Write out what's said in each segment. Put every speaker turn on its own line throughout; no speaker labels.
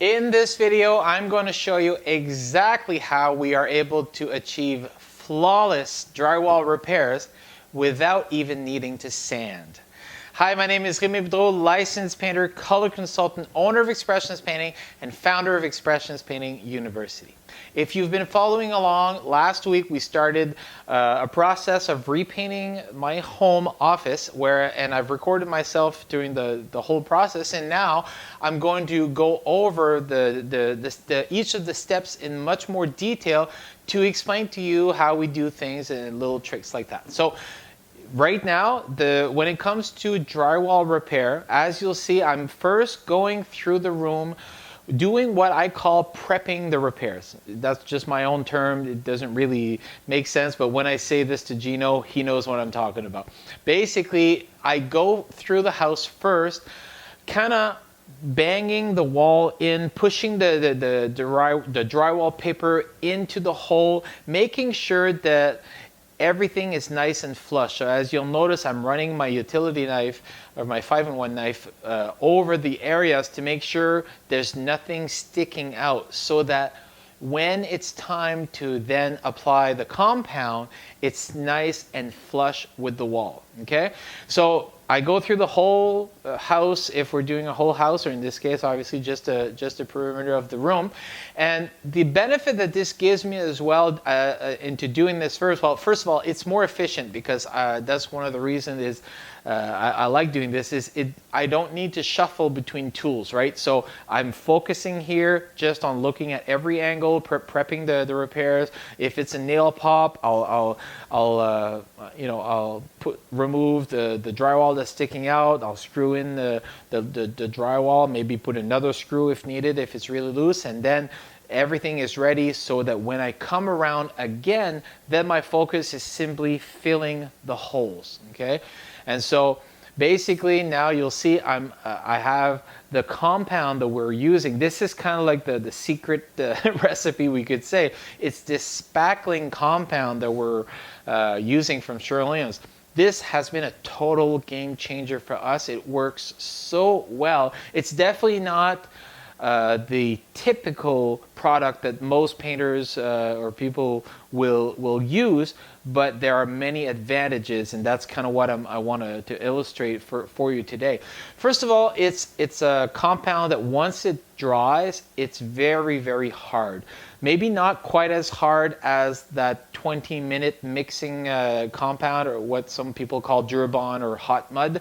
In this video, I'm going to show you exactly how we are able to achieve flawless drywall repairs without even needing to sand. Hi, my name is Remy Boudreau, licensed painter, color consultant, owner of Expressionist Painting, and founder of Expressionist Painting University. If you've been following along, last week we started a process of repainting my home office and I've recorded myself during the whole process, and now I'm going to go over each of the steps in much more detail to explain to you how we do things and little tricks like that. So right now, when it comes to drywall repair, as you'll see, I'm first going through the room doing what I call prepping the repairs. That's just my own term. It doesn't really make sense, but when I say this to Gino, he knows what I'm talking about. Basically, I go through the house first, kind of banging the wall in, pushing the drywall paper into the hole, making sure that everything is nice and flush. So as you'll notice, I'm running my utility knife or my 5-in-1 knife over the areas to make sure there's nothing sticking out, so that when it's time to then apply the compound, it's nice and flush with the wall. Okay, so I go through the whole house if we're doing a whole house, or in this case, obviously just a perimeter of the room. And the benefit that this gives me as well into doing this first of all, it's more efficient, because that's one of the reasons is I like doing this, I don't need to shuffle between tools, right? So I'm focusing here just on looking at every angle, prepping the repairs. If it's a nail pop, I'll remove the drywall that's sticking out. I'll screw in the drywall, maybe put another screw if needed, if it's really loose, and then everything is ready, so that when I come around again, then my focus is simply filling the holes. Okay, and so basically now you'll see I have the compound that we're using. This is kind of like the secret recipe, we could say. It's this Spackling compound that we're using from Sherwin-Williams. This has been a total game changer for us. It works so well. It's definitely not the typical product that most painters or people will use, but there are many advantages, and that's kind of what I want to illustrate for you today. First of all, it's a compound that once it dries, it's very, very hard. Maybe not quite as hard as that 20-minute mixing compound, or what some people call Durabond or hot mud.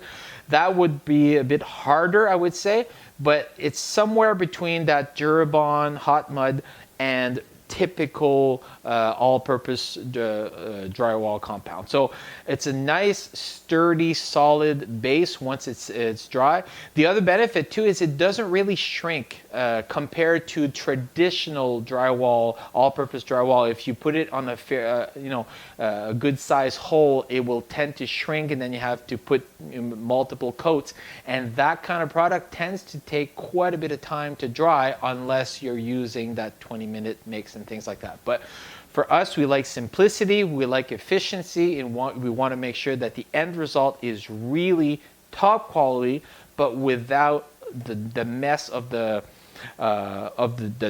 That would be a bit harder, I would say, but it's somewhere between that Durabond, hot mud, and typical all-purpose drywall compound. So it's a nice, sturdy, solid base once it's dry. The other benefit too is it doesn't really shrink compared to traditional drywall, all-purpose drywall. If you put it on a good size hole, it will tend to shrink, and then you have to put multiple coats. And that kind of product tends to take quite a bit of time to dry, unless you're using that 20-minute mix and things like that. But for us, we like simplicity, we like efficiency, and we want to make sure that the end result is really top quality, but without the mess of the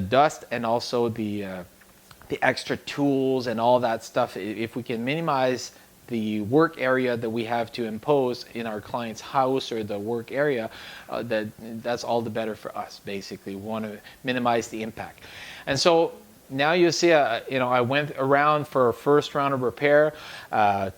dust, and also the extra tools and all that stuff. If we can minimize the work area that we have to impose in our client's house or the work area, that's all the better for us. Basically, we want to minimize the impact. And so now you see, I went around for a first round of repair.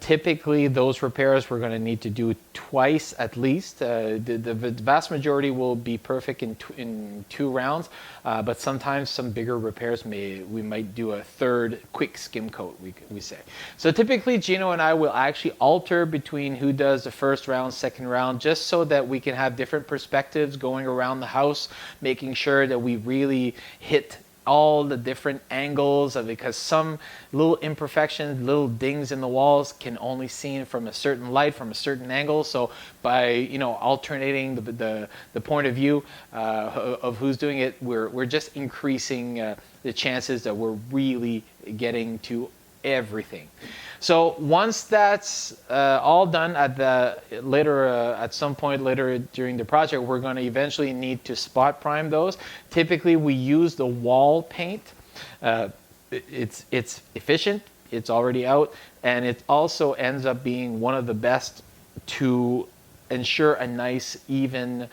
Typically, those repairs we're going to need to do twice at least. The vast majority will be perfect in 2 rounds, but sometimes some bigger repairs we might do a third quick skim coat, we say. So typically, Gino and I will actually alter between who does the first round, second round, just so that we can have different perspectives going around the house, making sure that we really hit all the different angles of it, because some little imperfections, little dings in the walls can only seen from a certain light, from a certain angle. So by alternating the point of view of who's doing it, we're just increasing the chances that we're really getting to everything. So once that's all done at some point later during the project, we're going to eventually need to spot prime those. Typically, we use the wall paint. It's efficient. It's already out, and it also ends up being one of the best to ensure a nice even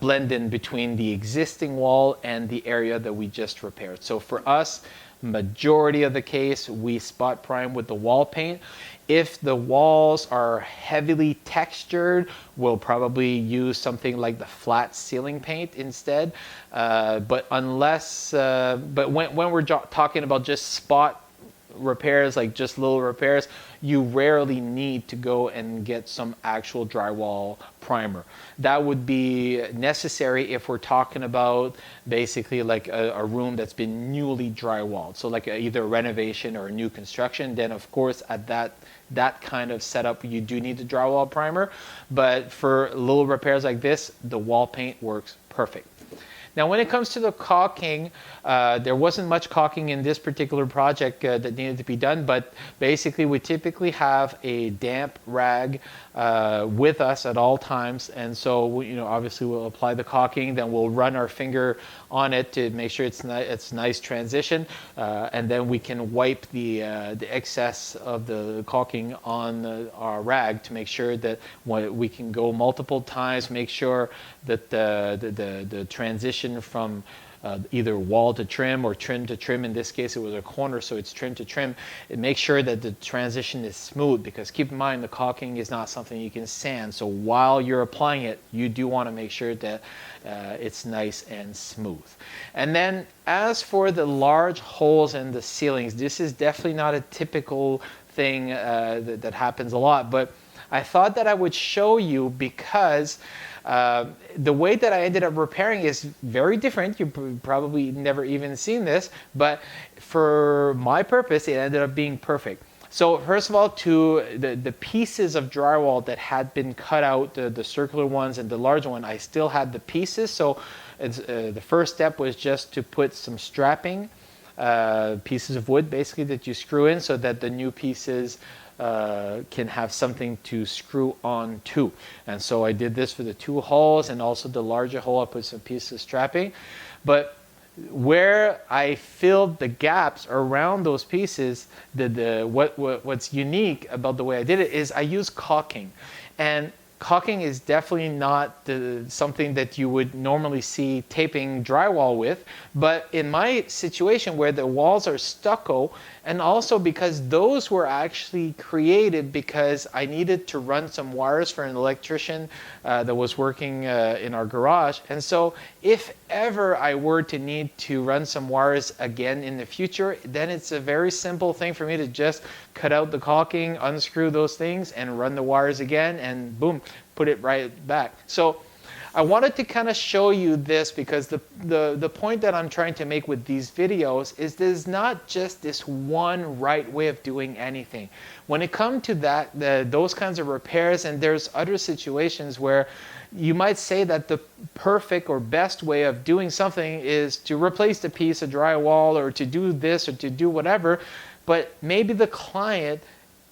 blend in between the existing wall and the area that we just repaired. So for us, majority of the case, we spot prime with the wall paint. If the walls are heavily textured, we'll probably use something like the flat ceiling paint instead. But when we're talking about just spot repairs, like just little repairs, you rarely need to go and get some actual drywall primer. That would be necessary if we're talking about basically like a room that's been newly drywalled, so like either a renovation or a new construction. Then of course at that kind of setup you do need the drywall primer, but for little repairs like this, the wall paint works perfect. Now, when it comes to the caulking, there wasn't much caulking in this particular project that needed to be done, but basically we typically have a damp rag with us at all times, and so obviously we'll apply the caulking, then we'll run our finger on it to make sure it's nice transition, and then we can wipe the excess of the caulking on our rag to make sure that we can go multiple times, make sure that the transition from either wall to trim or trim to trim. In this case, it was a corner, so it's trim to trim. It makes sure that the transition is smooth, because keep in mind the caulking is not something you can sand. So while you're applying it, you do want to make sure that it's nice and smooth. And then as for the large holes in the ceilings, this is definitely not a typical thing that happens a lot, but I thought that I would show you because the way that I ended up repairing is very different. You've probably never even seen this, but for my purpose, it ended up being perfect. So first of all, to the pieces of drywall that had been cut out, the circular ones and the large one, I still had the pieces. So the first step was just to put some strapping pieces of wood, basically, that you screw in so that the new pieces can have something to screw on to. And so I did this for the two holes, and also the larger hole I put some pieces of strapping. But where I filled the gaps around those pieces, what's unique about the way I did it is I used caulking. And caulking is definitely not something that you would normally see taping drywall with, but in my situation where the walls are stucco, and also because those were actually created because I needed to run some wires for an electrician that was working in our garage. And so if ever I were to need to run some wires again in the future, then it's a very simple thing for me to just cut out the caulking, unscrew those things, and run the wires again, and boom, put it right back. So I wanted to kind of show you this because the point that I'm trying to make with these videos is there's not just this one right way of doing anything. When it comes to those kinds of repairs, and there's other situations where you might say that the perfect or best way of doing something is to replace the piece of drywall or to do this or to do whatever, but maybe the client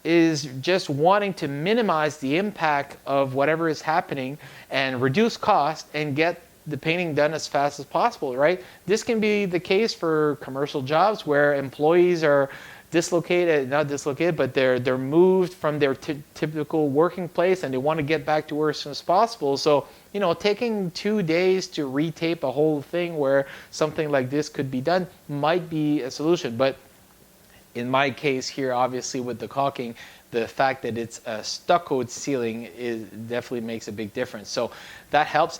is just wanting to minimize the impact of whatever is happening and reduce cost and get the painting done as fast as possible, right? This can be the case for commercial jobs where employees are not dislocated, but they're moved from their typical working place and they want to get back to work as soon as possible. So, taking 2 days to retape a whole thing where something like this could be done might be a solution. But in my case here, obviously with the caulking, the fact that it's a stuccoed ceiling definitely makes a big difference. So that helps.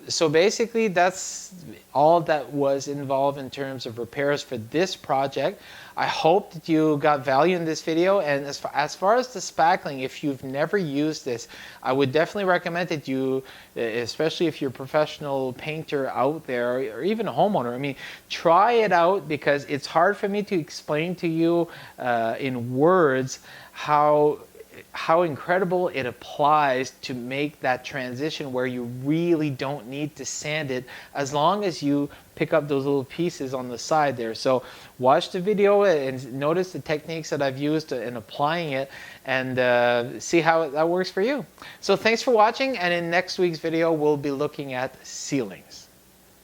So basically that's all that was involved in terms of repairs for this project. I hope that you got value in this video. And as far as the spackling, if you've never used this, I would definitely recommend that you, especially if you're a professional painter out there or even a homeowner, try it out, because it's hard for me to explain to you in words how how incredible it applies to make that transition where you really don't need to sand it, as long as you pick up those little pieces on the side there. So watch the video and notice the techniques that I've used in applying it, and see how that works for you. So thanks for watching, and in next week's video we'll be looking at ceilings.